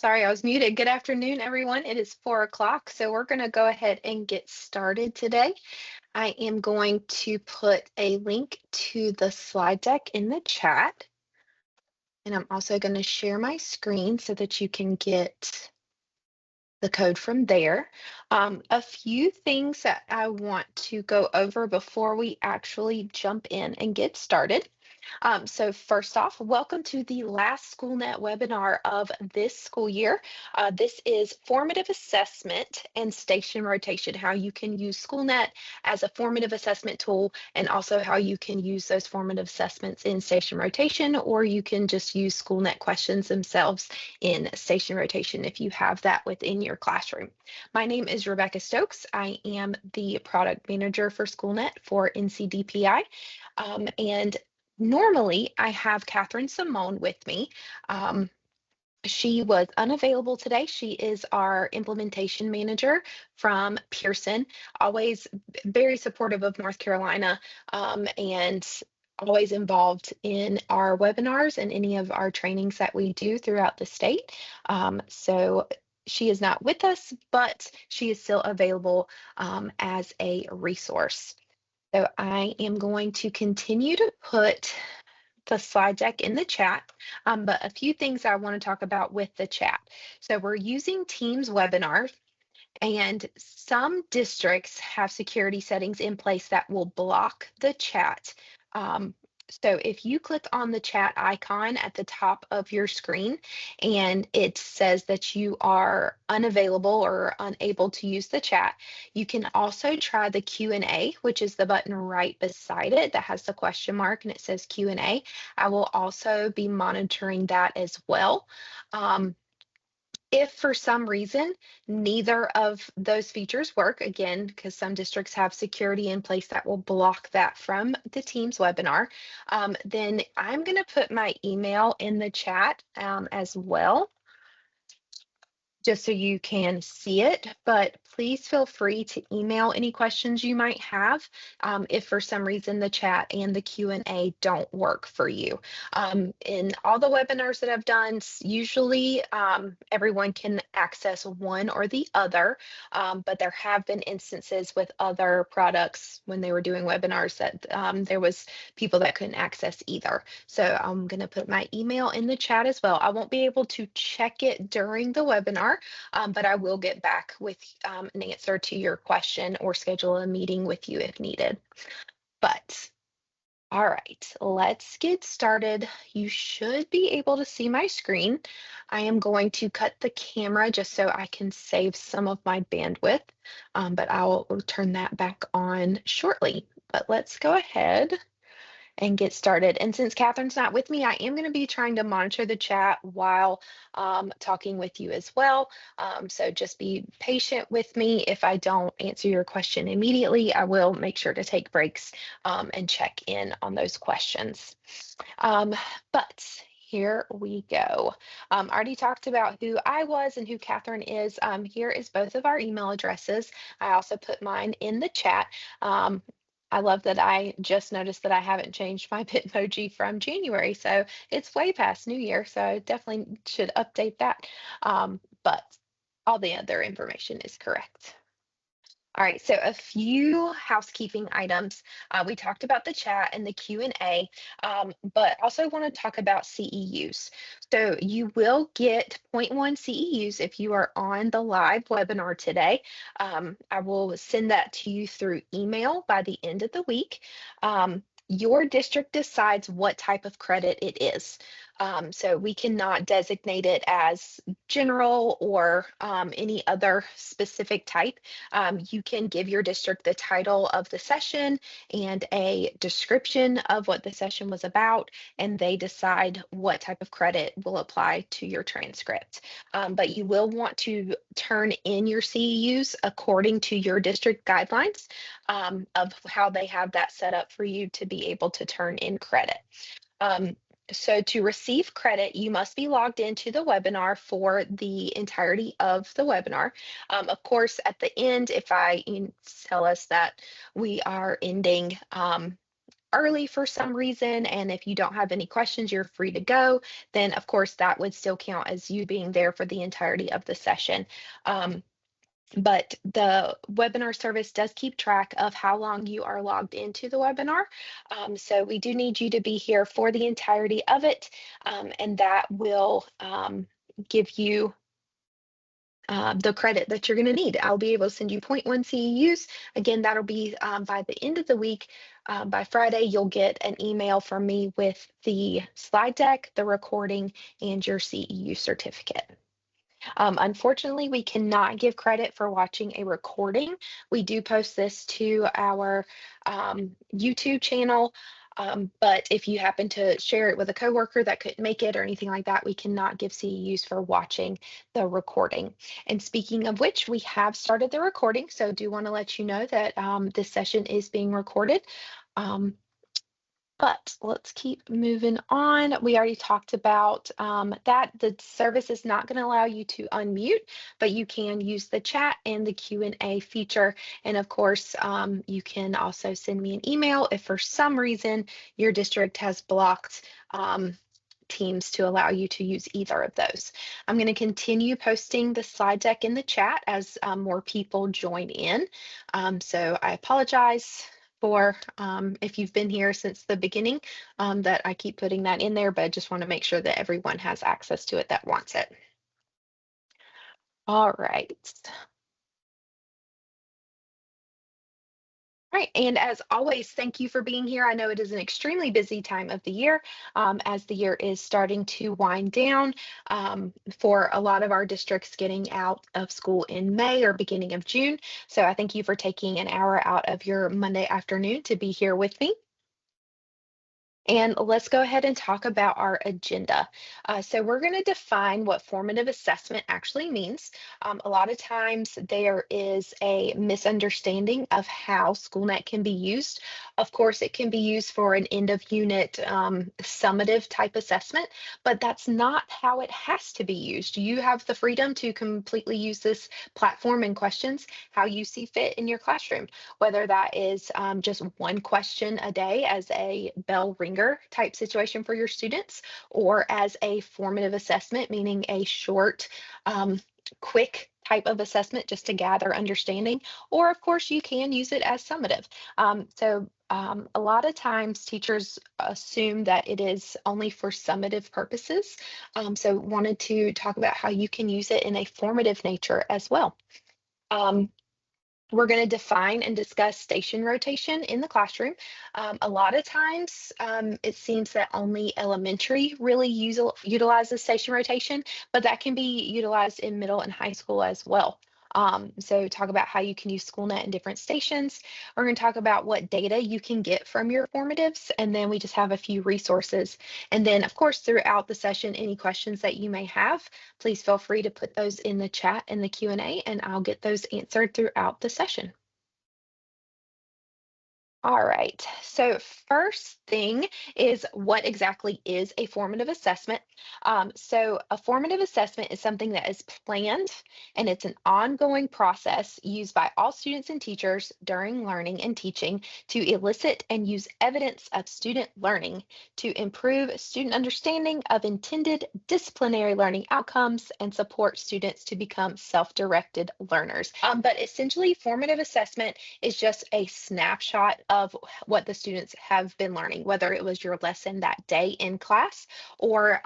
Sorry, I was muted. Good afternoon, everyone. It is 4 o'clock, so we're going to go ahead and get started today. I am going to put a link to the slide deck in the chat, and I'm also going to share my screen so that you can get the code from there. A few things that I want to go over before we actually jump in and get started. So first off, welcome to the last Schoolnet webinar of this school year. This is Formative Assessment and Station Rotation, how you can use Schoolnet as a formative assessment tool, and also how you can use those formative assessments in Station Rotation, or you can just use Schoolnet questions themselves in Station Rotation if you have that within your classroom. My name is Rebecca Stokes. I am the product manager for Schoolnet for NCDPI. And normally, I have Catherine Simone with me. She was unavailable today. She is our implementation manager from Pearson, always very supportive of North Carolina, and always involved in our webinars and any of our trainings that we do throughout the state. So she is not with us, but she is still available as a resource. So I am going to continue to put the slide deck in the chat, but a few things I want to talk about with the chat. So we're using Teams webinars, and some districts have security settings in place that will block the chat. So if you click on the chat icon at the top of your screen and it says that you are unavailable or unable to use the chat, you can also try the Q&A, which is the button right beside it that has the question mark and it says Q&A. I will also be monitoring that as well. If for some reason neither of those features work, again, because some districts have security in place that will block that from the Teams webinar, then I'm going to put my email in the chat as well, just so you can see it, but please feel free to email any questions you might have if for some reason the chat and the Q&A don't work for you. In all the webinars that I've done, usually everyone can access one or the other, but there have been instances with other products when they were doing webinars that there was people that couldn't access either. So I'm going to put my email in the chat as well. I won't be able to check it during the webinar, but I will get back with an answer to your question or schedule a meeting with you if needed. But all right, let's get started. You should be able to see my screen. I am going to cut the camera just so I can save some of my bandwidth, but I'll turn that back on shortly. But let's go ahead and get started. And since Catherine's not with me, I am going to be trying to monitor the chat while talking with you as well. So just be patient with me. If I don't answer your question immediately, I will make sure to take breaks and check in on those questions. But here we go. I already talked about who I was and who Catherine is. Here is both of our email addresses. I also put mine in the chat. I love that I just noticed that I haven't changed my Bitmoji from January, so it's way past New Year, so I definitely should update that. But all the other information is correct. All right, so a few housekeeping items. We talked about the chat and the Q&A, but also want to talk about CEUs. So you will get 0.1 CEUs if you are on the live webinar today. I will send that to you through email by the end of the week. Your district decides what type of credit it is. So we cannot designate it as general or any other specific type. You can give your district the title of the session and a description of what the session was about, and they decide what type of credit will apply to your transcript. But you will want to turn in your CEUs according to your district guidelines of how they have that set up for you to be able to turn in credit. So to receive credit, you must be logged into the webinar for the entirety of the webinar. Of course, at the end, if I tell us that we are ending early for some reason, and if you don't have any questions, you're free to go, then of course that would still count as you being there for the entirety of the session. Um, but the webinar service does keep track of how long you are logged into the webinar. So we do need you to be here for the entirety of it, and that will give you the credit that you're going to need. I'll be able to send you zero point 0.1 CEUs. Again, that'll be by the end of the week. By Friday, you'll get an email from me with the slide deck, the recording, and your CEU certificate. Unfortunately, we cannot give credit for watching a recording. We do post this to our YouTube channel, but if you happen to share it with a coworker that couldn't make it or anything like that, we cannot give CEUs for watching the recording. And speaking of which, we have started the recording, so do want to let you know that this session is being recorded. But let's keep moving on. We already talked about that. The service is not going to allow you to unmute, but you can use the chat and the Q&A feature. And of course, you can also send me an email if for some reason your district has blocked Teams to allow you to use either of those. I'm going to continue posting the slide deck in the chat as more people join in. So I apologize for if you've been here since the beginning that I keep putting that in there, but I just want to make sure that everyone has access to it that wants it. All right. All right, and as always, thank you for being here. I know it is an extremely busy time of the year as the year is starting to wind down for a lot of our districts getting out of school in May or beginning of June. So I thank you for taking an hour out of your Monday afternoon to be here with me. And let's go ahead and talk about our agenda. So we're going to define what formative assessment actually means. A lot of times there is a misunderstanding of how Schoolnet can be used. Of course, it can be used for an end of unit summative type assessment, but that's not how it has to be used. You have the freedom to completely use this platform and questions how you see fit in your classroom, whether that is just one question a day as a bell ringer type situation for your students, or as a formative assessment, meaning a short, quick type of assessment just to gather understanding, or of course you can use it as summative. A lot of times teachers assume that it is only for summative purposes. So wanted to talk about how you can use it in a formative nature as well. We're going to define and discuss station rotation in the classroom. A lot of times, it seems that only elementary really utilizes station rotation, but that can be utilized in middle and high school as well. So talk about how you can use Schoolnet in different stations. We're going to talk about what data you can get from your formatives, and then we just have a few resources. And then, of course, throughout the session, any questions that you may have, please feel free to put those in the chat and the Q&A, and I'll get those answered throughout the session. All right, so first thing is what exactly is a formative assessment? So a formative assessment is something that is planned and it's an ongoing process used by all students and teachers during learning and teaching to elicit and use evidence of student learning to improve student understanding of intended disciplinary learning outcomes and support students to become self-directed learners. But essentially, formative assessment is just a snapshot of what the students have been learning, whether it was your lesson that day in class or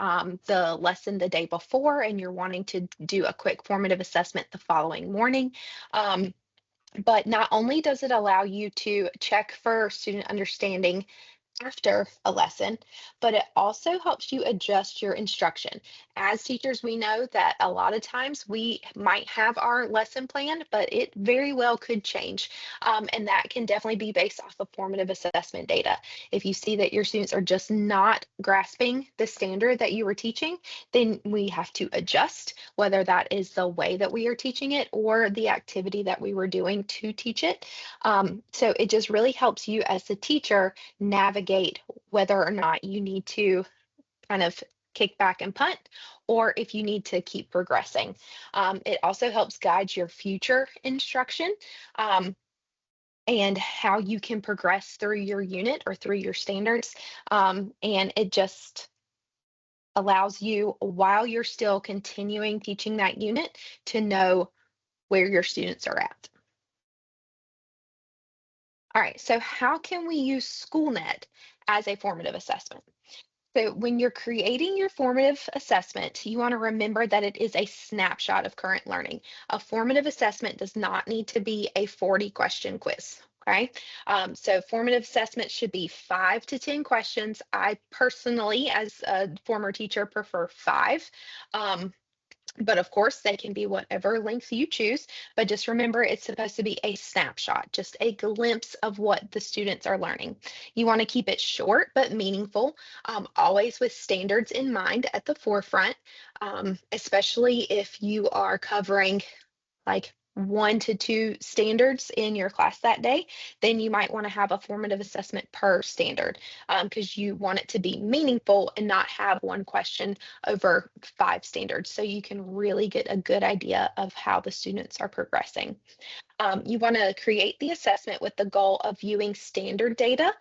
the lesson the day before, and you're wanting to do a quick formative assessment the following morning. But not only does it allow you to check for student understanding after a lesson, but it also helps you adjust your instruction. As teachers, we know that a lot of times we might have our lesson plan, but it very well could change. And that can definitely be based off of formative assessment data. If you see that your students are just not grasping the standard that you were teaching, then we have to adjust, whether that is the way that we are teaching it or the activity that we were doing to teach it. So it just really helps you as the teacher navigate whether or not you need to kind of kick back and punt, or if you need to keep progressing. It also helps guide your future instruction. and how you can progress through your unit or through your standards. And it just allows you, while you're still continuing teaching that unit, to know where your students are at. All right, so how can we use Schoolnet as a formative assessment? So when you're creating your formative assessment, you want to remember that it is a snapshot of current learning. A formative assessment does not need to be a 40-question quiz. Okay, so formative assessment should be 5 to 10 questions. I personally, as a former teacher, prefer 5. But of course, they can be whatever length you choose. But just remember, it's supposed to be a snapshot, just a glimpse of what the students are learning. You want to keep it short but meaningful, always with standards in mind at the forefront, especially if you are covering like 1 to 2 standards in your class that day, then you might want to have a formative assessment per standard, because you want it to be meaningful and not have one question over 5 standards. So you can really get a good idea of how the students are progressing. You want to create the assessment with the goal of viewing standard data,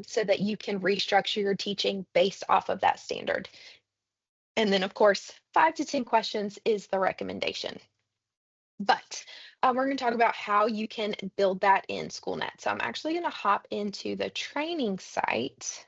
so that you can restructure your teaching based off of that standard. And then, of course, 5 to 10 questions is the recommendation. But we're going to talk about how you can build that in Schoolnet. So I'm actually going to hop into the training site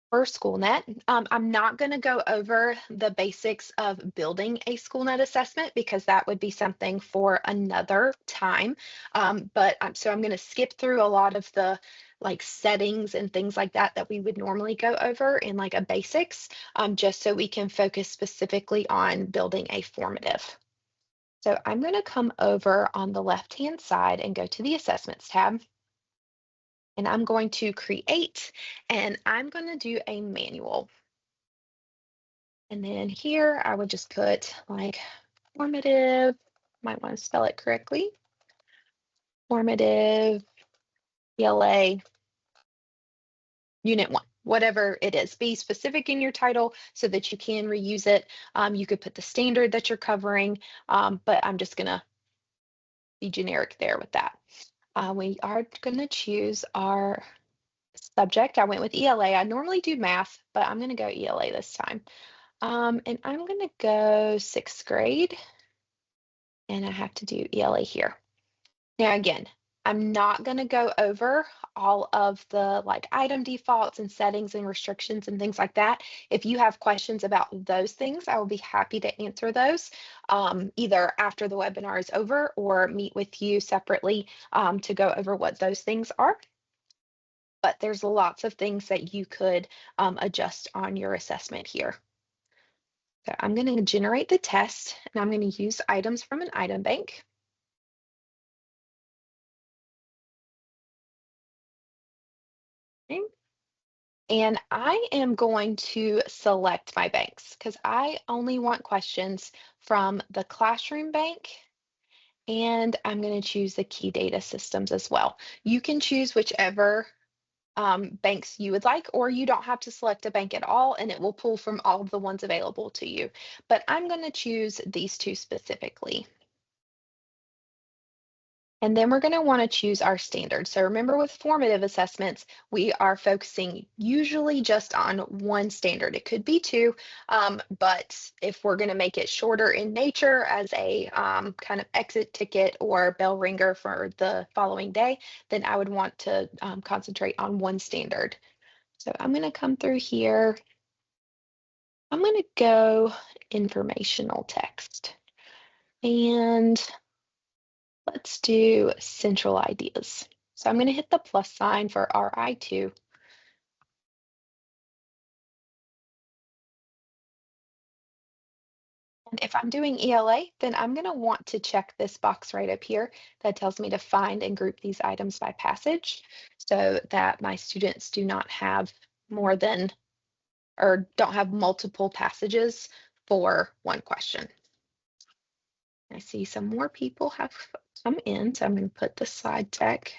for Schoolnet. I'm not going to go over the basics of building a Schoolnet assessment because that would be something for another time. So I'm going to skip through a lot of the like settings and things like that that we would normally go over in like a basics, just so we can focus specifically on building a formative. So I'm going to come over on the left-hand side and go to the Assessments tab. And I'm going to create, and I'm going to do a manual. And then here I would just put like formative, might want to spell it correctly, formative ELA Unit 1, whatever it is. Be specific in your title so that you can reuse it. You could put the standard that you're covering, but I'm just going to be generic there with that. We are going to choose our subject. I went with ELA. I normally do math, but I'm going to go ELA this time. And I'm going to go 6th grade, and I have to do ELA here. Now, again, I'm not going to go over all of the like item defaults and settings and restrictions and things like that. If you have questions about those things, I will be happy to answer those, either after the webinar is over or meet with you separately, to go over what those things are. But there's lots of things that you could adjust on your assessment here. So I'm going to generate the test, and I'm going to use items from an item bank. Okay. And I am going to select my banks because I only want questions from the classroom bank, and I'm going to choose the key data systems as well. You can choose whichever banks you would like, or you don't have to select a bank at all, and it will pull from all of the ones available to you. But I'm going to choose these 2 specifically. And then we're going to want to choose our standard. So remember, with formative assessments, we are focusing usually just on one standard. It could be 2, but if we're going to make it shorter in nature as a kind of exit ticket or bell ringer for the following day, then I would want to concentrate on one standard. So I'm going to come through here. I'm going to go informational text. And let's do central ideas. So I'm going to hit the plus sign for RI2. And if I'm doing ELA, then I'm going to want to check this box right up here that tells me to find and group these items by passage so that my students do not have more than, or don't have multiple passages for one question. I see some more people have come in, so I'm going to put the slide deck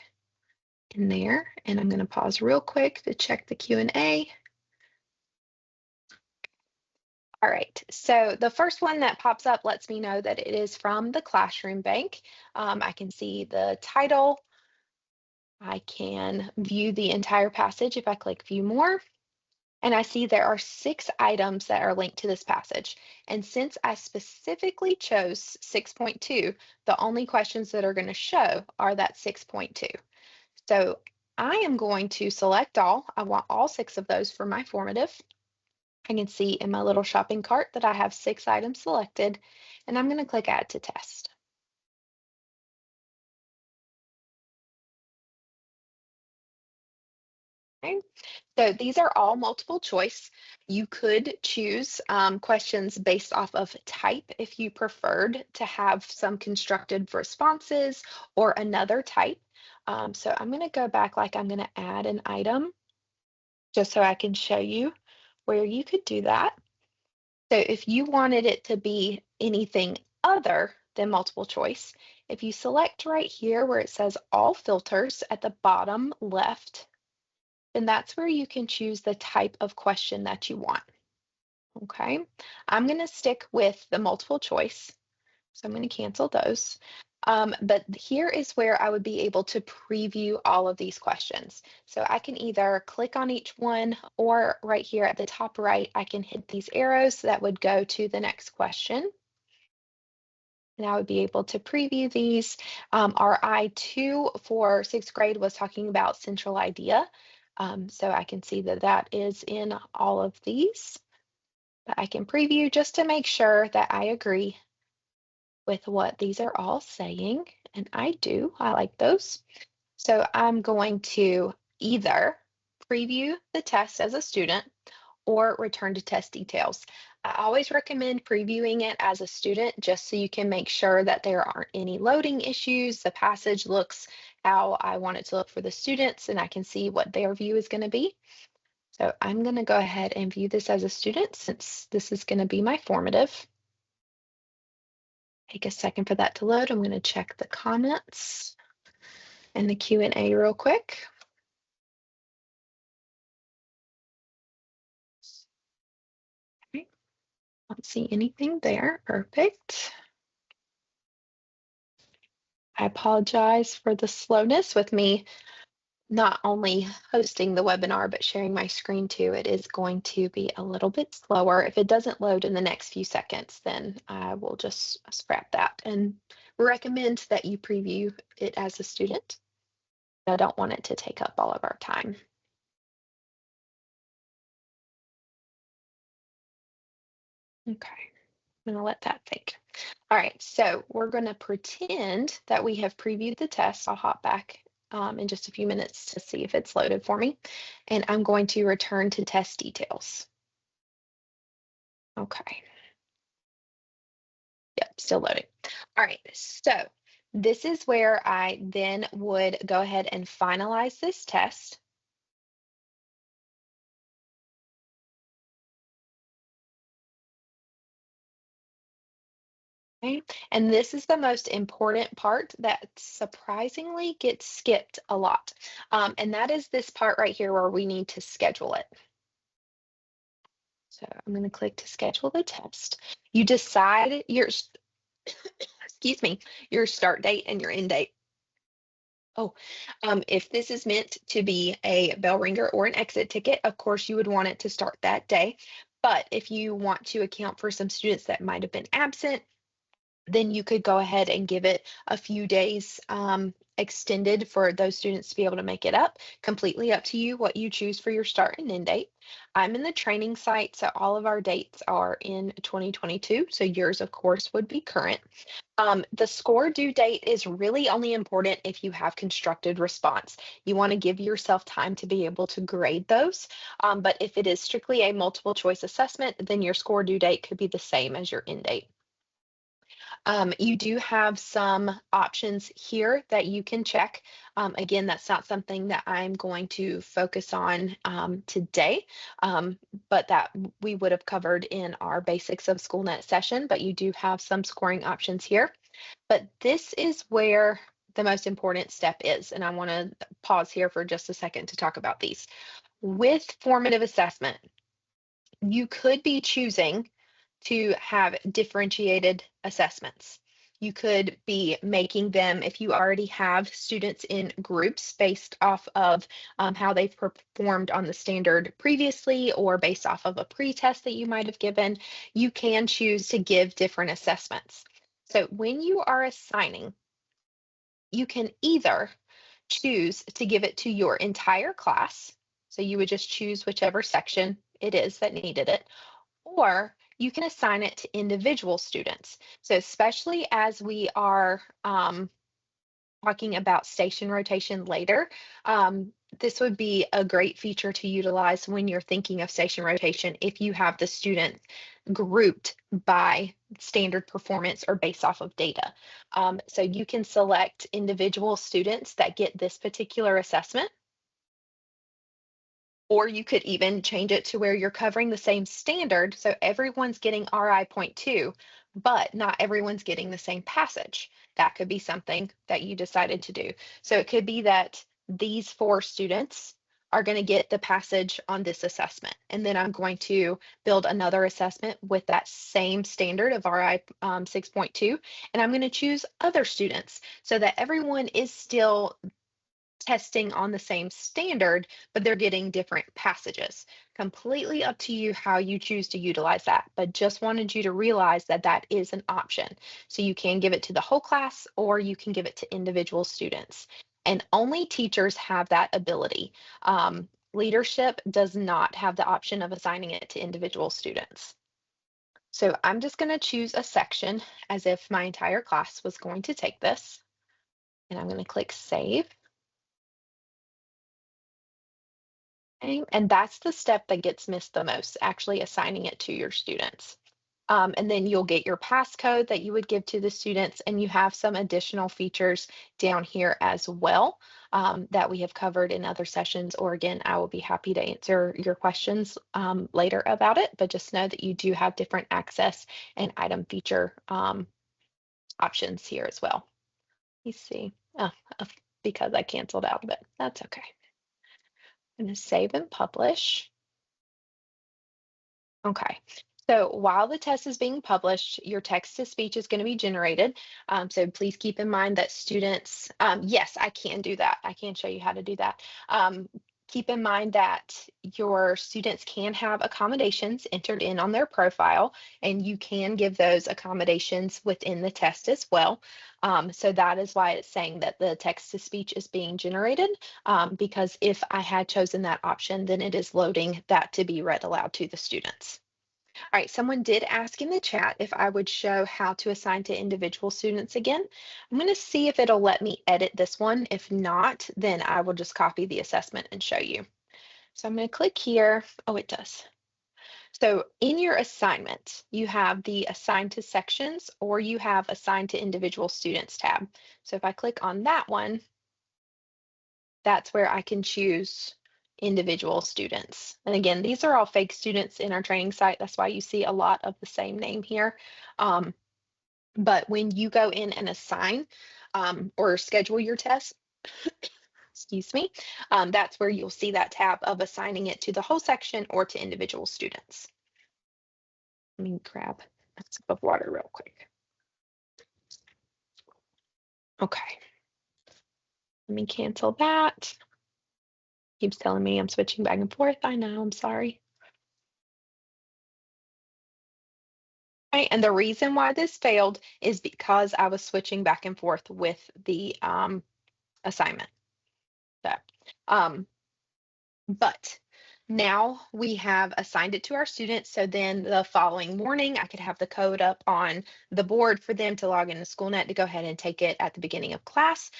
in there, and I'm going to pause real quick to check the Q&A. All right, so the first one that pops up lets me know that it is from the classroom bank. I can see the title, I can view the entire passage if I click View More. And I see there are 6 items that are linked to this passage. And since I specifically chose 6.2, the only questions that are going to show are that 6.2. So I am going to select all. I want all 6 of those for my formative. I can see in my little shopping cart that I have 6 items selected, and I'm going to click Add to Test. Okay. So these are all multiple choice. You could choose questions based off of type if you preferred to have some constructed responses or another type. So I'm going to go back, like I'm going to add an item just so I can show you where you could do that. So if you wanted it to be anything other than multiple choice, if you select right here where it says all filters at the bottom left, then that's where you can choose the type of question that you want. Okay, I'm going to stick with the multiple choice. So I'm going to cancel those. But here is where I would be able to preview all of these questions. So I can either click on each one, or right here at the top right, I can hit these arrows that would go to the next question. And I would be able to preview these. Our I2 for 6th grade was talking about central idea. So I can see that that is in all of these. But I can preview just to make sure that I agree with what these are all saying. And I do, I like those. So I'm going to either preview the test as a student or return to test details. I always recommend previewing it as a student just so you can make sure that there aren't any loading issues. The passage looks how I want it to look for the students, and I can see what their view is going to be. So I'm going to go ahead and view this as a student since this is going to be my formative. Take a second for that to load. I'm going to check the comments and the Q&A real quick. Okay. Don't see anything there. Perfect. I apologize for the slowness with me not only hosting the webinar, but sharing my screen too. It is going to be a little bit slower. If it doesn't load in the next few seconds, then I will just scrap that and recommend that you preview it as a student. I don't want it to take up all of our time. Okay, I'm gonna let that think. All right, so we're gonna pretend that we have previewed the test. I'll hop back in just a few minutes to see if it's loaded for me. And I'm going to return to test details. Okay. Yep, still loading. All right, so this is where I then would go ahead and finalize this test. Okay, and this is the most important part that surprisingly gets skipped a lot. And that is this part right here where we need to schedule it. So I'm going to click to schedule the test. You decide your, excuse me, your start date and your end date. Oh, if this is meant to be a bell ringer or an exit ticket, of course you would want it to start that day. But if you want to account for some students that might have been absent, then you could go ahead and give it a few days extended for those students to be able to make it up. Completely up to you what you choose for your start and end date. I'm in the training site, so all of our dates are in 2022. So yours, of course, would be current. The score due date is really only important if you have constructed response. You want to give yourself time to be able to grade those. But if it is strictly a multiple choice assessment, then your score due date could be the same as your end date. You do have some options here that you can check. Again, that's not something that I'm going to focus on today, but that we would have covered in our Basics of Schoolnet session, but you do have some scoring options here. But this is where the most important step is, and I want to pause here for just a second to talk about these. With formative assessment, you could be choosing to have differentiated assessments. You could be making them, if you already have students in groups based off of how they've performed on the standard previously or based off of a pre-test that you might have given, you can choose to give different assessments. So when you are assigning, you can either choose to give it to your entire class. So you would just choose whichever section it is that needed it, or you can assign it to individual students. So especially as we are talking about station rotation later, this would be a great feature to utilize when you're thinking of station rotation if you have the students grouped by standard performance or based off of data. So you can select individual students that get this particular assessment, or you could even change it to where you're covering the same standard, so everyone's getting RI point 2, but not everyone's getting the same passage. That could be something that you decided to do. So it could be that these 4 students are going to get the passage on this assessment, and then I'm going to build another assessment with that same standard of RI 6.2, and I'm going to choose other students so that everyone is still testing on the same standard, but they're getting different passages. Completely up to you how you choose to utilize that, but just wanted you to realize that that is an option. So you can give it to the whole class or you can give it to individual students. And only teachers have that ability. Leadership does not have the option of assigning it to individual students. So I'm just going to choose a section as if my entire class was going to take this. And I'm going to click Save. Okay, and that's the step that gets missed the most, actually assigning it to your students. And then you'll get your passcode that you would give to the students, and you have some additional features down here as well that we have covered in other sessions, or again, I will be happy to answer your questions later about it, but just know that you do have different access and item feature options here as well. Let me see. Oh, because I canceled out of it. That's okay. I'm going to save and publish. Okay. So while the test is being published, your text to speech is going to be generated. So please keep in mind that students, yes, I can do that. I can show you how to do that. Keep in mind that your students can have accommodations entered in on their profile, and you can give those accommodations within the test as well. So that is why it's saying that the text to speech is being generated, because if I had chosen that option, then it is loading that to be read aloud to the students. All right, someone did ask in the chat if I would show how to assign to individual students again. I'm going to see if it'll let me edit this one. If not, then I will just copy the assessment and show you. So I'm going to click here. Oh, it does. So in your assignment, you have the assign to sections or you have assign to individual students tab. So if I click on that one, that's where I can choose individual students. And again, these are all fake students in our training site. That's why you see a lot of the same name here. But when you go in and assign or schedule your test, excuse me, that's where you'll see that tab of assigning it to the whole section or to individual students. Let me grab a sip of water real quick. Okay. Let me cancel that. Keeps telling me I'm switching back and forth. I know, I'm sorry. Right, and the reason why this failed is because I was switching back and forth with the assignment. So, but now we have assigned it to our students. So then the following morning, I could have the code up on the board for them to log into Schoolnet to go ahead and take it at the beginning of class.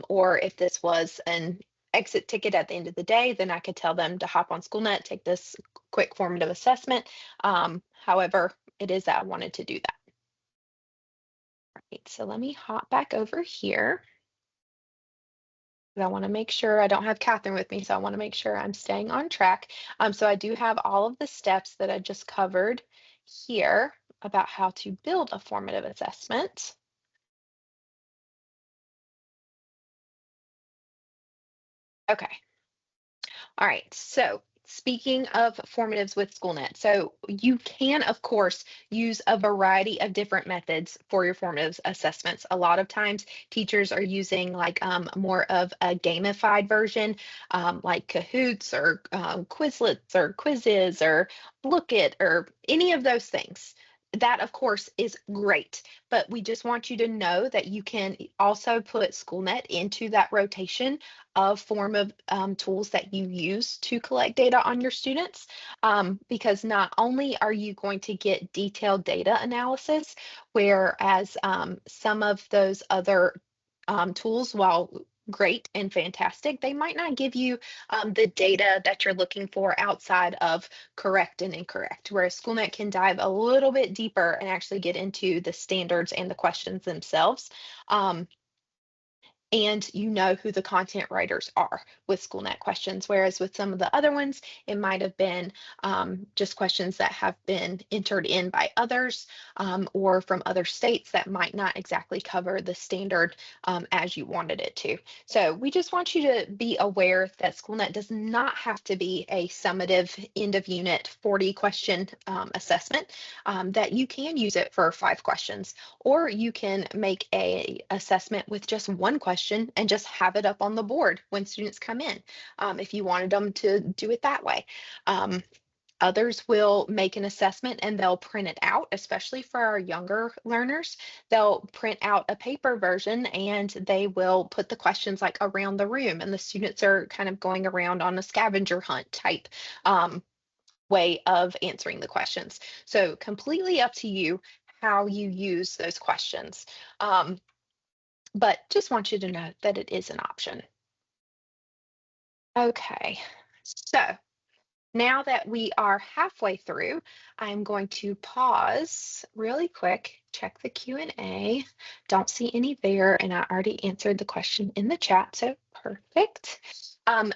Or if this was an exit ticket at the end of the day, then I could tell them to hop on Schoolnet, take this quick formative assessment. However, it is that I wanted to do that. Right, so let me hop back over here. I want to make sure I don't have Catherine with me, so I want to make sure I'm staying on track. So I do have all of the steps that I just covered here about how to build a formative assessment. Okay. All right, so speaking of formatives with Schoolnet, so you can, of course, use a variety of different methods for your formative assessments. A lot of times, teachers are using like more of a gamified version, like Kahoots or Quizlets or Quizzes or Look It or any of those things. That, of course, is great, but we just want you to know that you can also put Schoolnet into that rotation of form of tools that you use to collect data on your students, because not only are you going to get detailed data analysis, whereas some of those other tools, while great and fantastic, they might not give you the data that you're looking for outside of correct and incorrect, whereas Schoolnet can dive a little bit deeper and actually get into the standards and the questions themselves. And you know who the content writers are with Schoolnet questions, whereas with some of the other ones, it might have been just questions that have been entered in by others or from other states that might not exactly cover the standard as you wanted it to. So we just want you to be aware that Schoolnet does not have to be a summative end of unit 40 question assessment, that you can use it for 5 questions, or you can make a assessment with just one question and just have it up on the board when students come in, if you wanted them to do it that way. Others will make an assessment and they'll print it out, especially for our younger learners. They'll print out a paper version and they will put the questions like around the room, and the students are kind of going around on a scavenger hunt type way of answering the questions. So completely up to you how you use those questions. But just want you to know that it is an option. Okay, so now that we are halfway through, I'm going to pause really quick, check the Q&A. Don't see any there, and I already answered the question in the chat, so perfect.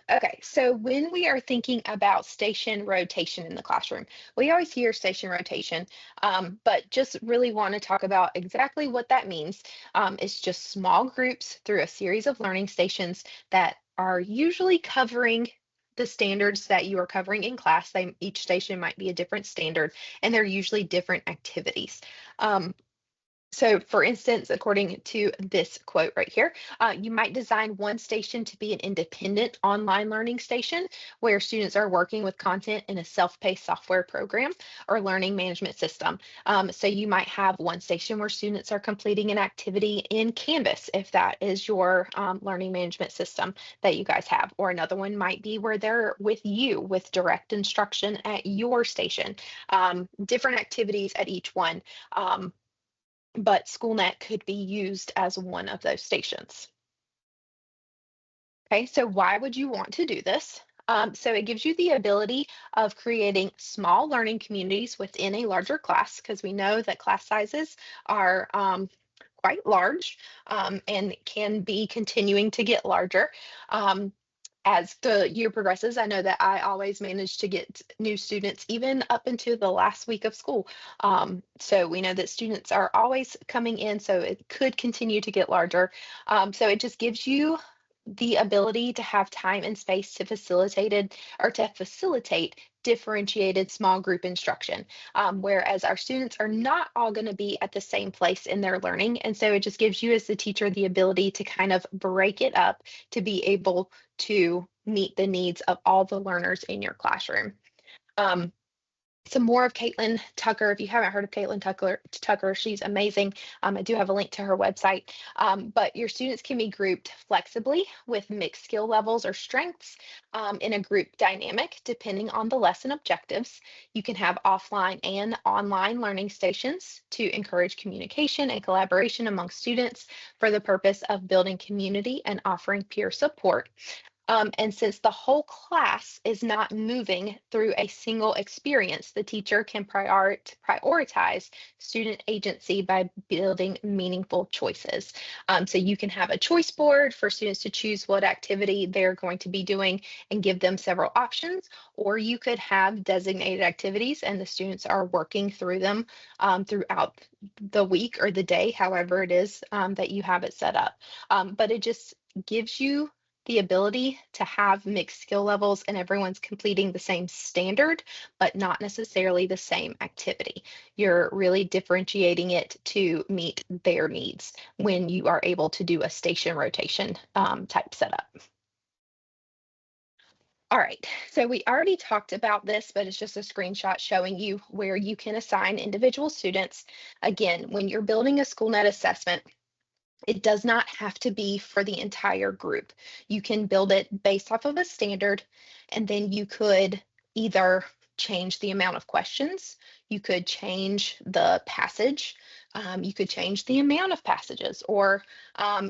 Okay, so when we are thinking about station rotation in the classroom, we always hear station rotation, but just really want to talk about exactly what that means. It's just small groups through a series of learning stations that are usually covering the standards that you are covering in class. Each station might be a different standard, and they're usually different activities. So for instance, according to this quote right here, you might design one station to be an independent online learning station where students are working with content in a self-paced software program or learning management system. So you might have one station where students are completing an activity in Canvas, if that is your learning management system that you guys have, or another one might be where they're with you with direct instruction at your station. Different activities at each one. But Schoolnet could be used as one of those stations. Okay, so why would you want to do this? So it gives you the ability of creating small learning communities within a larger class, because we know that class sizes are quite large and can be continuing to get larger. As the year progresses, I know that I always manage to get new students even up into the last week of school. So we know that students are always coming in, so it could continue to get larger. So it just gives you the ability to have time and space to facilitate differentiated small group instruction, whereas our students are not all going to be at the same place in their learning. And so it just gives you as the teacher the ability to kind of break it up to be able to meet the needs of all the learners in your classroom. Some more of Caitlin Tucker. If you haven't heard of Caitlin Tucker, she's amazing. I do have a link to her website. But your students can be grouped flexibly with mixed skill levels or strengths in a group dynamic, depending on the lesson objectives. You can have offline and online learning stations to encourage communication and collaboration among students for the purpose of building community and offering peer support. And since the whole class is not moving through a single experience, the teacher can prioritize student agency by building meaningful choices. So you can have a choice board for students to choose what activity they're going to be doing and give them several options, or you could have designated activities and the students are working through them throughout the week or the day, however it is that you have it set up. But it just gives you the ability to have mixed skill levels and everyone's completing the same standard, but not necessarily the same activity. You're really differentiating it to meet their needs when you are able to do a station rotation type setup. All right, so we already talked about this, but it's just a screenshot showing you where you can assign individual students. Again, when you're building a Schoolnet assessment, it does not have to be for the entire group. You can build it based off of a standard, and then you could either change the amount of questions, you could change the passage, you could change the amount of passages, or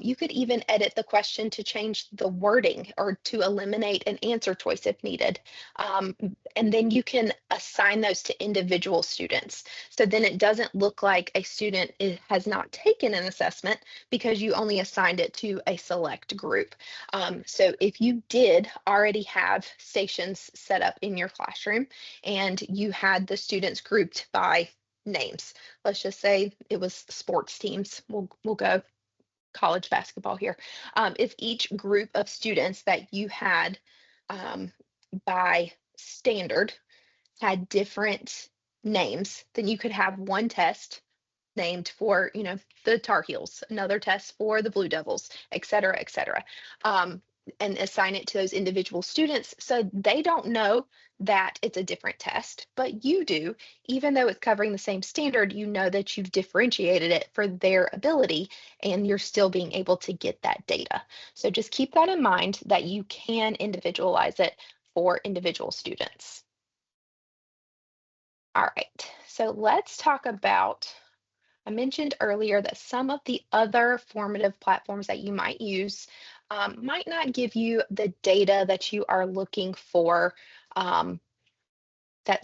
you could even edit the question to change the wording or to eliminate an answer choice if needed. And then you can assign those to individual students. So then it doesn't look like a student has not taken an assessment because you only assigned it to a select group. So if you did already have stations set up in your classroom and you had the students grouped by names, let's just say it was sports teams, we'll go college basketball here. If each group of students that you had by standard had different names, then you could have one test named for, the Tar Heels, another test for the Blue Devils, et cetera, et cetera. And assign it to those individual students so they don't know that it's a different test, but you do. Even though it's covering the same standard, you know that you've differentiated it for their ability and you're still being able to get that data. So just keep that in mind that you can individualize it for individual students. All right, so let's talk about, I mentioned earlier that some of the other formative platforms that you might use might not give you the data that you are looking for that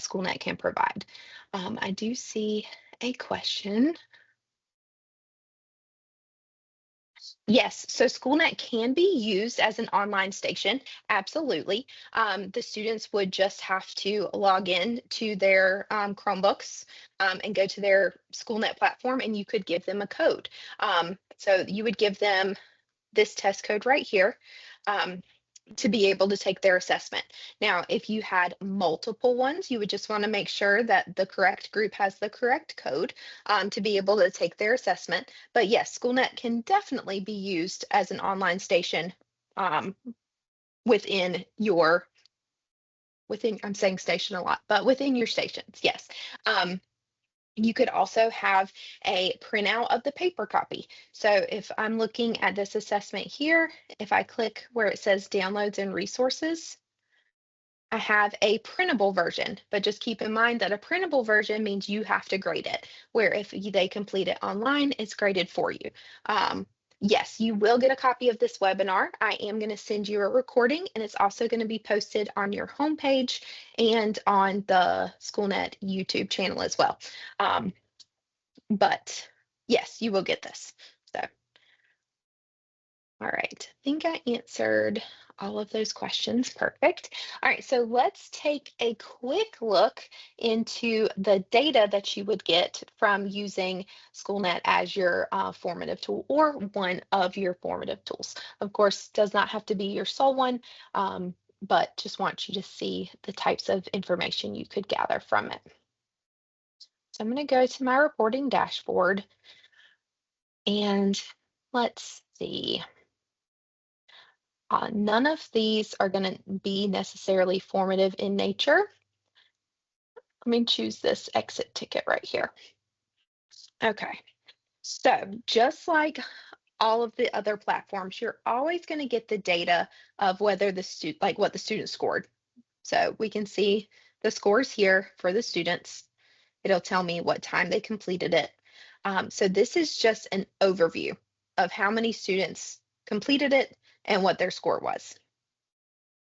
Schoolnet can provide. I do see a question. Yes, so Schoolnet can be used as an online station, absolutely. The students would just have to log in to their Chromebooks and go to their Schoolnet platform, and you could give them a code. So you would give them this test code right here to be able to take their assessment. Now, if you had multiple ones, you would just want to make sure that the correct group has the correct code to be able to take their assessment. But yes, Schoolnet can definitely be used as an online station within your, I'm saying station a lot, but within your stations, yes. You could also have a printout of the paper copy. So if I'm looking at this assessment here, if I click where it says downloads and resources, I have a printable version, but just keep in mind that a printable version means you have to grade it, where if they complete it online, it's graded for you. Yes, you will get a copy of this webinar. I am going to send you a recording, and it's also going to be posted on your homepage and on the Schoolnet YouTube channel as well. But yes, you will get this. So, all right, I think I answered all of those questions. Perfect. All right, so let's take a quick look into the data that you would get from using Schoolnet as your formative tool or one of your formative tools. Of course, does not have to be your sole one, but just want you to see the types of information you could gather from it. So I'm going to go to my reporting dashboard and let's see. None of these are going to be necessarily formative in nature. Let me choose this exit ticket right here. Okay, so just like all of the other platforms, you're always going to get the data of whether the student, like what the student scored. So we can see the scores here for the students. It'll tell me what time they completed it. So this is just an overview of how many students completed it and what their score was.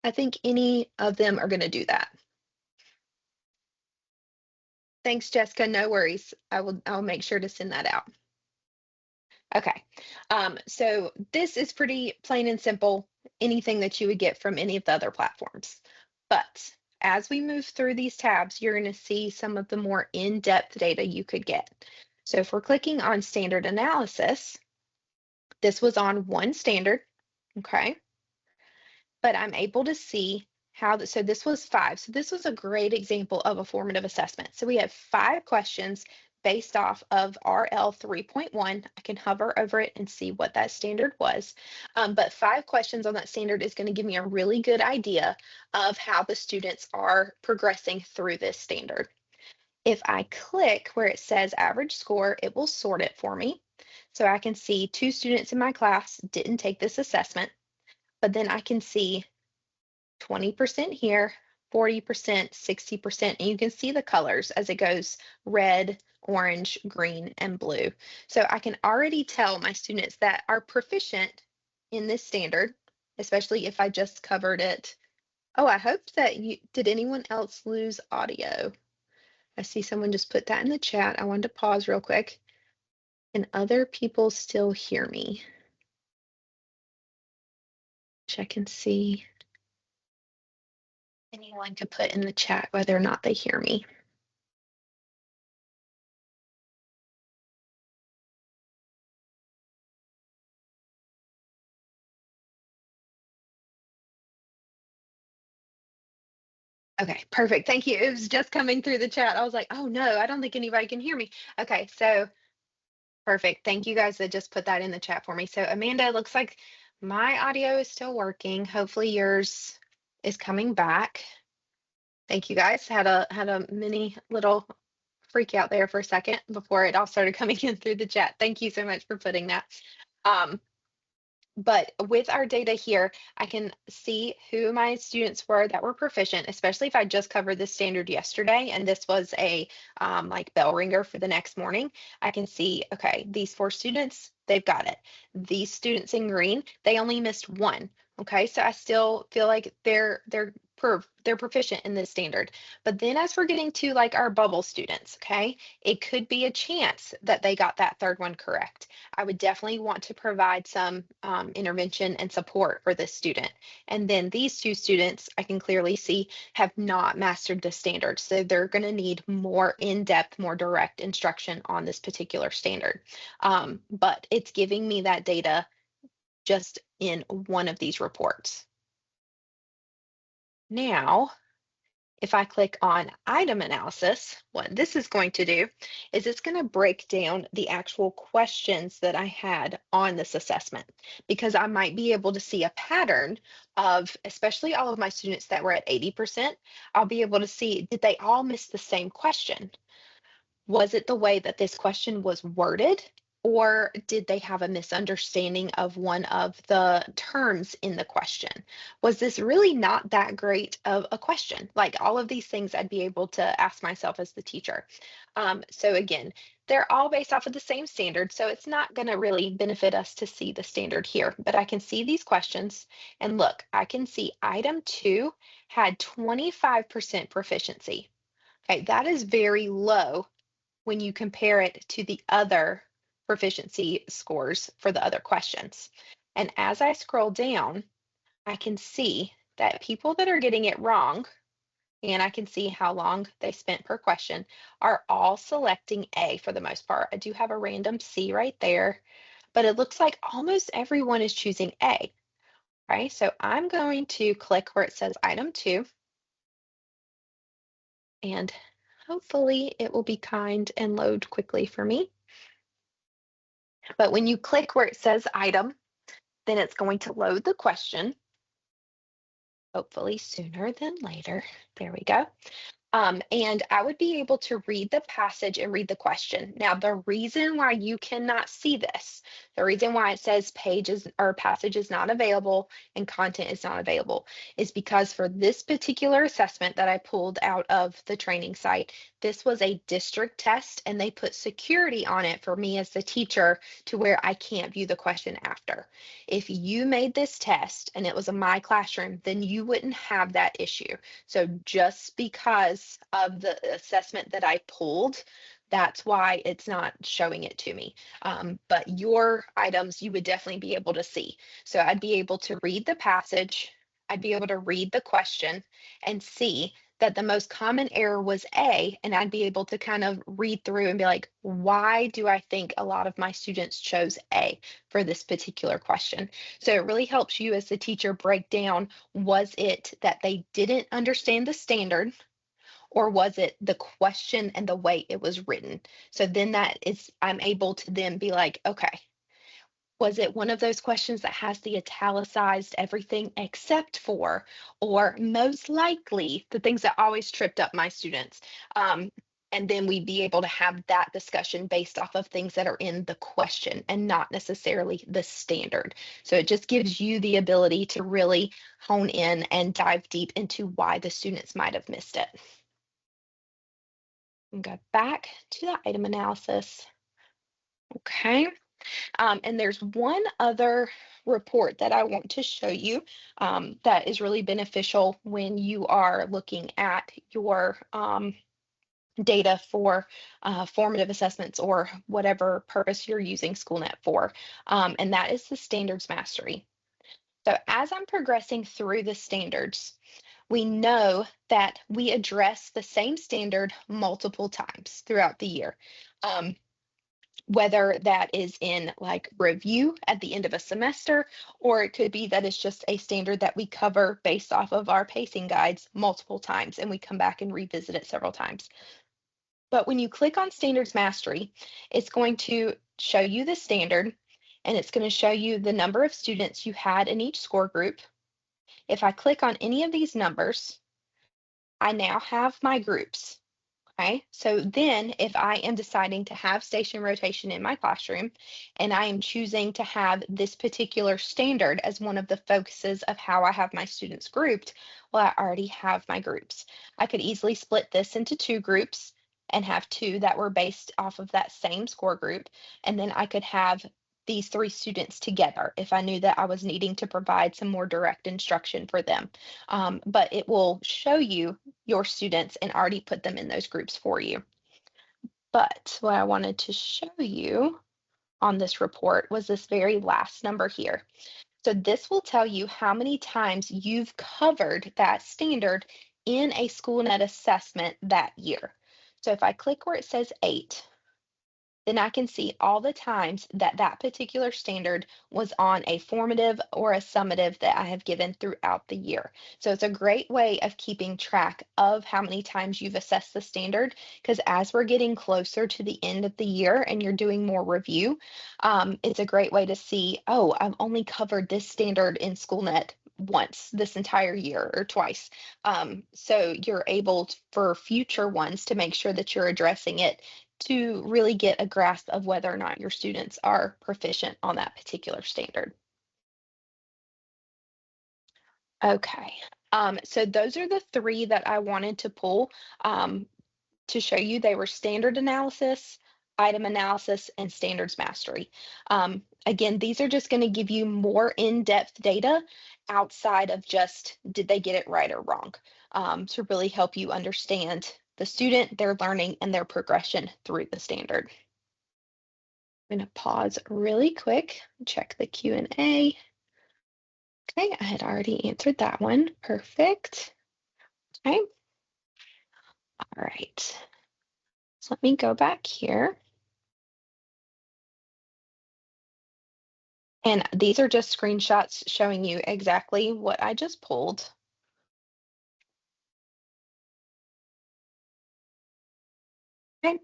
I think any of them are going to do that. Thanks, Jessica. No worries. I'll make sure to send that out. Okay. So this is pretty plain and simple, anything that you would get from any of the other platforms. But as we move through these tabs, you're going to see some of the more in-depth data you could get. So if we're clicking on standard analysis, this was on one standard, okay? but I'm able to see so this was 5. So this was a great example of a formative assessment. So we have 5 questions based off of RL 3.1. I can hover over it and see what that standard was. But 5 questions on that standard is going to give me a really good idea of how the students are progressing through this standard. If I click where it says average score, it will sort it for me. So I can see 2 students in my class didn't take this assessment, but then I can see 20% here, 40%, 60%, and you can see the colors as it goes red, orange, green, and blue. So I can already tell my students that are proficient in this standard, especially if I just covered it. Oh, I hope that did anyone else lose audio? I see someone just put that in the chat. I wanted to pause real quick. Can other people still hear me? Check and see. Anyone could put in the chat whether or not they hear me. Okay, perfect. Thank you. It was just coming through the chat. I was like, oh no, I don't think anybody can hear me. Okay, so perfect. Thank you guys that just put that in the chat for me. So Amanda, it looks like my audio is still working. Hopefully yours is coming back. Thank you guys. Had a mini little freak out there for a second before it all started coming in through the chat. Thank you so much for putting that. But with our data here, I can see who my students were that were proficient, especially if I just covered this standard yesterday and this was a like bell ringer for the next morning. I can see, okay, these 4 students, they've got it. These students in green, they only missed 1. Okay, so I still feel like they're proficient in this standard. But then as we're getting to like our bubble students, okay, it could be a chance that they got that 3rd one correct. I would definitely want to provide some intervention and support for this student. And then these 2 students, I can clearly see, have not mastered the standard. So they're going to need more in-depth, more direct instruction on this particular standard. But it's giving me that data just in one of these reports. Now, if I click on item analysis, what this is going to do is it's going to break down the actual questions that I had on this assessment, because I might be able to see a pattern of, especially all of my students that were at 80%, I'll be able to see, did they all miss the same question? Was it the way that this question was worded? Or did they have a misunderstanding of one of the terms in the question? Was this really not that great of a question? Like all of these things I'd be able to ask myself as the teacher. So again, they're all based off of the same standard, so it's not going to really benefit us to see the standard here, but I can see these questions and look, I can see item 2 had 25% proficiency. Okay, that is very low when you compare it to the other proficiency scores for the other questions. And as I scroll down, I can see that people that are getting it wrong, and I can see how long they spent per question, are all selecting A for the most part. I do have a random C right there, but it looks like almost everyone is choosing A. Right, so I'm going to click where it says item 2, and hopefully it will be kind and load quickly for me. But when you click where it says item, then it's going to load the question, hopefully sooner than later. There we go. And I would be able to read the passage and read the question. Now, the reason why you cannot see this, the reason why it says pages or passage is not available and content is not available, is because for this particular assessment that I pulled out of the training site, this was a district test and they put security on it for me as the teacher to where I can't view the question after. If you made this test and it was in my classroom, then you wouldn't have that issue. So just because of the assessment that I pulled, that's why it's not showing it to me. But your items, you would definitely be able to see. So I'd be able to read the passage, I'd be able to read the question and see that the most common error was A, and I'd be able to kind of read through and be like, why do I think a lot of my students chose A for this particular question? So it really helps you as the teacher break down, was it that they didn't understand the standard, or was it the question and the way it was written? So then I'm able to then be like, okay, was it one of those questions that has the italicized everything except for, or most likely, the things that always tripped up my students? Um, and then we'd be able to have that discussion based off of things that are in the question and not necessarily the standard. So it just gives you the ability to really hone in and dive deep into why the students might have missed it. And go back to the item analysis. Okay. And there's one other report that I want to show you that is really beneficial when you are looking at your data for formative assessments or whatever purpose you're using Schoolnet for, and that is the standards mastery. So as I'm progressing through the standards, we know that we address the same standard multiple times throughout the year. Um, whether that is in like review at the end of a semester, or it could be that it's just a standard that we cover based off of our pacing guides multiple times and we come back and revisit it several times. But when you click on standards mastery, it's going to show you the standard and it's going to show you the number of students you had in each score group. If I click on any of these numbers, I now have my groups. Okay, so then if I am deciding to have station rotation in my classroom and I am choosing to have this particular standard as one of the focuses of how I have my students grouped, well, I already have my groups. I could easily split this into two groups and have two that were based off of that same score group. And then I could have these three students together if I knew that I was needing to provide some more direct instruction for them. But it will show you your students and already put them in those groups for you. But what I wanted to show you on this report was this very last number here. So this will tell you how many times you've covered that standard in a Schoolnet assessment that year. So if I click where it says 8, then I can see all the times that that particular standard was on a formative or a summative that I have given throughout the year. So it's a great way of keeping track of how many times you've assessed the standard, because as we're getting closer to the end of the year and you're doing more review, it's a great way to see, oh, I've only covered this standard in Schoolnet once this entire year or twice. So you're able for future ones to make sure that you're addressing it to really get a grasp of whether or not your students are proficient on that particular standard. Okay, so those are the three that I wanted to pull to show you. They were standard analysis, item analysis, and standards mastery. Again, these are just going to give you more in-depth data outside of just did they get it right or wrong, to really help you understand the student, their learning, and their progression through the standard. I'm going to pause really quick, check the Q&A. Okay, I had already answered that one. Perfect. Okay. All right. So let me go back here. And these are just screenshots showing you exactly what I just pulled. Okay,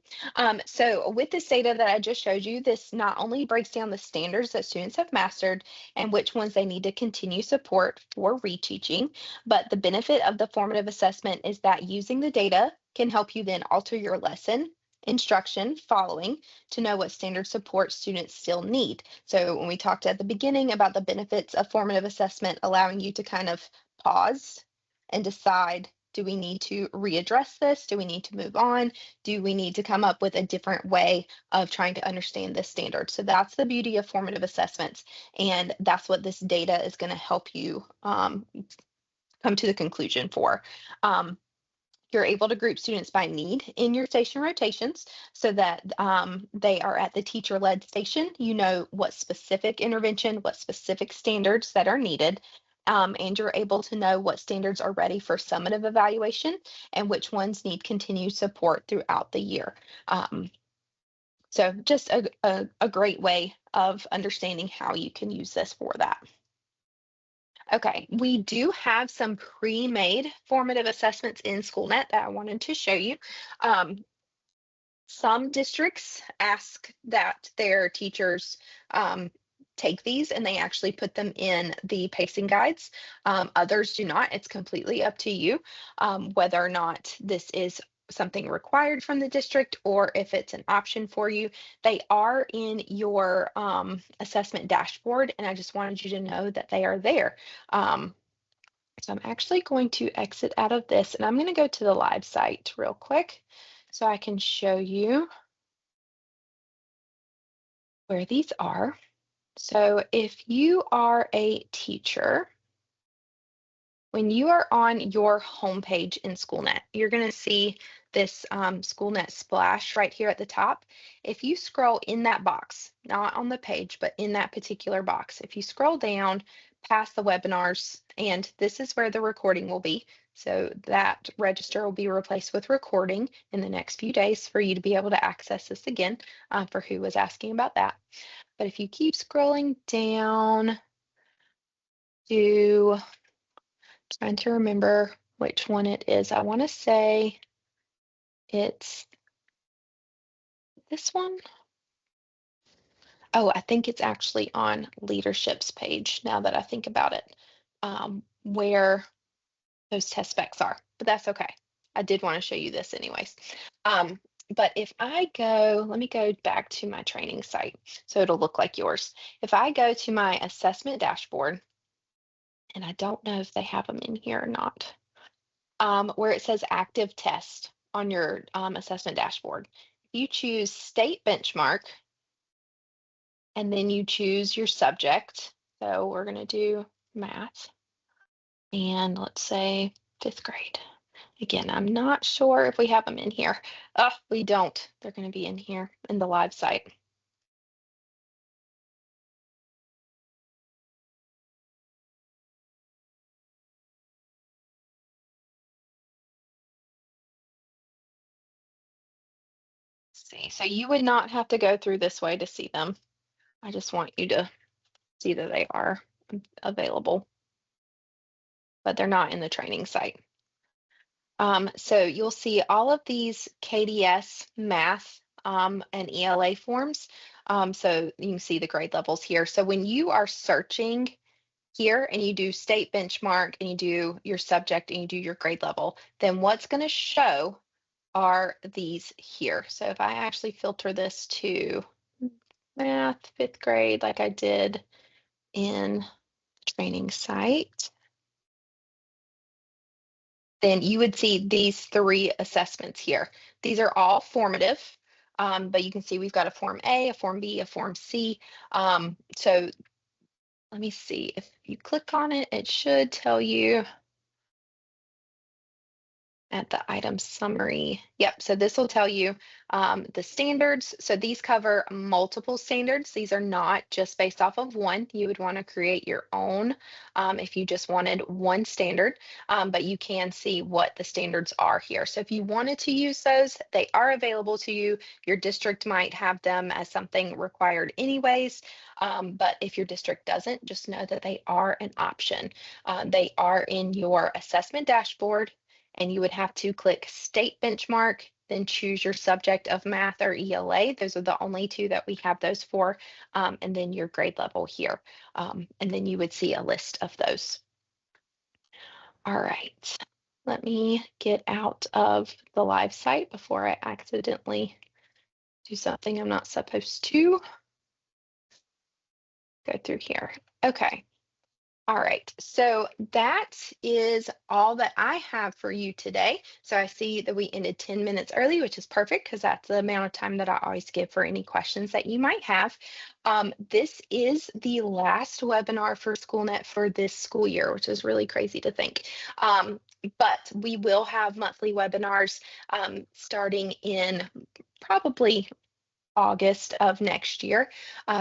so with this data that I just showed you, this not only breaks down the standards that students have mastered and which ones they need to continue support for reteaching, but the benefit of the formative assessment is that using the data can help you then alter your lesson, instruction, following to know what standard support students still need. So when we talked at the beginning about the benefits of formative assessment, allowing you to kind of pause and decide, do we need to readdress this? Do we need to move on? Do we need to come up with a different way of trying to understand this standard? So that's the beauty of formative assessments. And that's what this data is going to help you come to the conclusion for. You're able to group students by need in your station rotations so that they are at the teacher-led station. You know what specific intervention, what specific standards that are needed. and you're able to know what standards are ready for summative evaluation and which ones need continued support throughout the year. So just a great way of understanding how you can use this for that. Okay, we do have some pre-made formative assessments in Schoolnet that I wanted to show you. Some districts ask that their teachers take these and they actually put them in the pacing guides. Others do not. It's completely up to you whether or not this is something required from the district or if it's an option for you. They are in your assessment dashboard, and I just wanted you to know that they are there. So I'm actually going to exit out of this, and I'm going to go to the live site real quick so I can show you where these are. So if you are a teacher, when you are on your homepage in Schoolnet, you're going to see this Schoolnet splash right here at the top. If you scroll in that box, not on the page, but in that particular box, if you scroll down past the webinars, and this is where the recording will be. So that register will be replaced with recording in the next few days for you to be able to access this again for who was asking about that. But if you keep scrolling down to, trying to remember which one it is, I want to say it's this one. Oh, I think it's actually on leadership's page now that I think about it, where those test specs are, but that's okay. I did want to show you this anyways. But if I go, let me go back to my training site so it'll look like yours. If I go to my assessment dashboard, and I don't know if they have them in here or not, where it says active test on your assessment dashboard, you choose state benchmark, and then you choose your subject. So we're going to do math, and let's say 5th grade. Again, I'm not sure if we have them in here. Oh, we don't. They're going to be in here in the live site. Let's see, so you would not have to go through this way to see them. I just want you to see that they are available, but they're not in the training site. So you'll see all of these KDS math and ELA forms. So you can see the grade levels here. So when you are searching here and you do state benchmark and you do your subject and you do your grade level, then what's going to show are these here. So if I actually filter this to math 5th grade like I did in the training site, then you would see these 3 assessments here. These are all formative, but you can see we've got a Form A, a Form B, a Form C. So let me see, if you click on it, it should tell you at the item summary. Yep, so this will tell you the standards. So these cover multiple standards. These are not just based off of one. You would want to create your own if you just wanted one standard, but you can see what the standards are here. So if you wanted to use those, they are available to you. Your district might have them as something required anyways, but if your district doesn't, just know that they are an option. They are in your assessment dashboard, and you would have to click state benchmark, then choose your subject of math or ELA. Those are the only 2 that we have those for, and then your grade level here. And then you would see a list of those. All right, let me get out of the live site before I accidentally do something I'm not supposed to. Go through here. Okay. All right, so that is all that I have for you today. So I see that we ended 10 minutes early, which is perfect because that's the amount of time that I always give for any questions that you might have. This is the last webinar for Schoolnet for this school year, which is really crazy to think. But we will have monthly webinars starting in probably August of next year.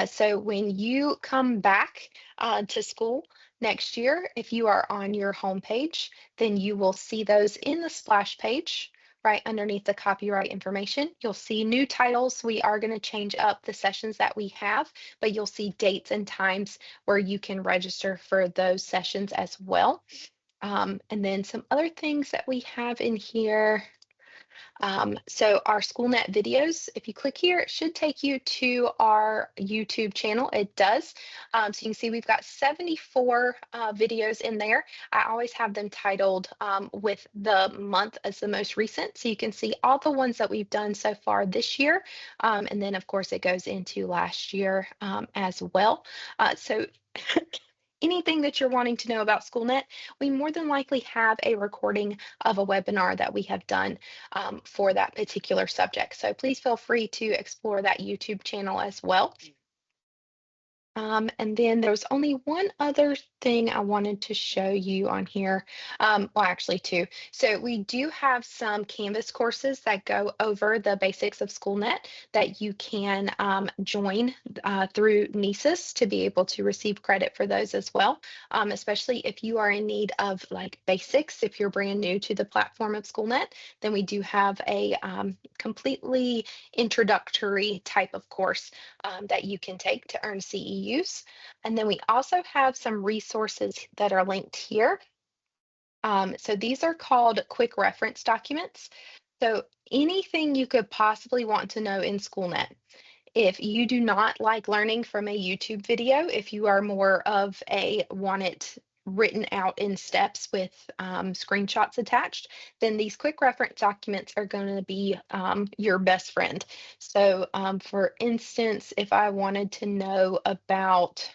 So when you come back to school, Next year, if you are on your home page, then you will see those in the splash page right underneath the copyright information. You'll see new titles. We are going to change up the sessions that we have, but you'll see dates and times where you can register for those sessions as well. And then some other things that we have in here. So our Schoolnet videos, if you click here, it should take you to our YouTube channel. It does. So you can see we've got 74 videos in there. I always have them titled with the month as the most recent. So you can see all the ones that we've done so far this year. And then of course it goes into last year as well. So anything that you're wanting to know about Schoolnet, we more than likely have a recording of a webinar that we have done for that particular subject. So please feel free to explore that YouTube channel as well. And then there's only one other thing I wanted to show you on here. Well, actually two. So we do have some Canvas courses that go over the basics of Schoolnet that you can join through NESIS to be able to receive credit for those as well, especially if you are in need of like basics. If you're brand new to the platform of Schoolnet, then we do have a completely introductory type of course that you can take to earn CEUs. And then we also have some resources that are linked here. So these are called quick reference documents. So anything you could possibly want to know in Schoolnet. If you do not like learning from a YouTube video, if you are more of a want it written out in steps with screenshots attached, then these quick reference documents are going to be your best friend. So for instance, if I wanted to know about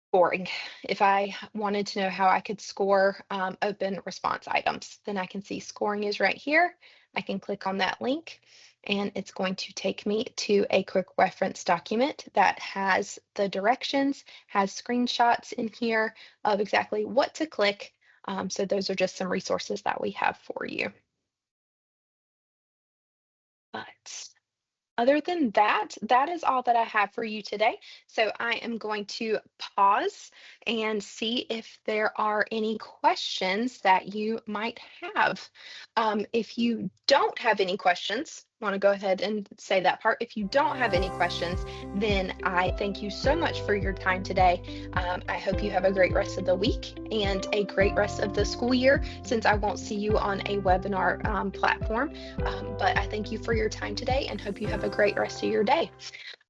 scoring, if I wanted to know how I could score open response items, then I can see scoring is right here. I can click on that link and it's going to take me to a quick reference document that has the directions, has screenshots in here of exactly what to click. So those are just some resources that we have for you. But other than that, that is all that I have for you today. So I am going to pause and see if there are any questions that you might have. If you don't have any questions, I want to go ahead and say that part. If you don't have any questions, then I thank you so much for your time today. I hope you have a great rest of the week and a great rest of the school year, since I won't see you on a webinar platform. But I thank you for your time today and hope you have a great rest of your day.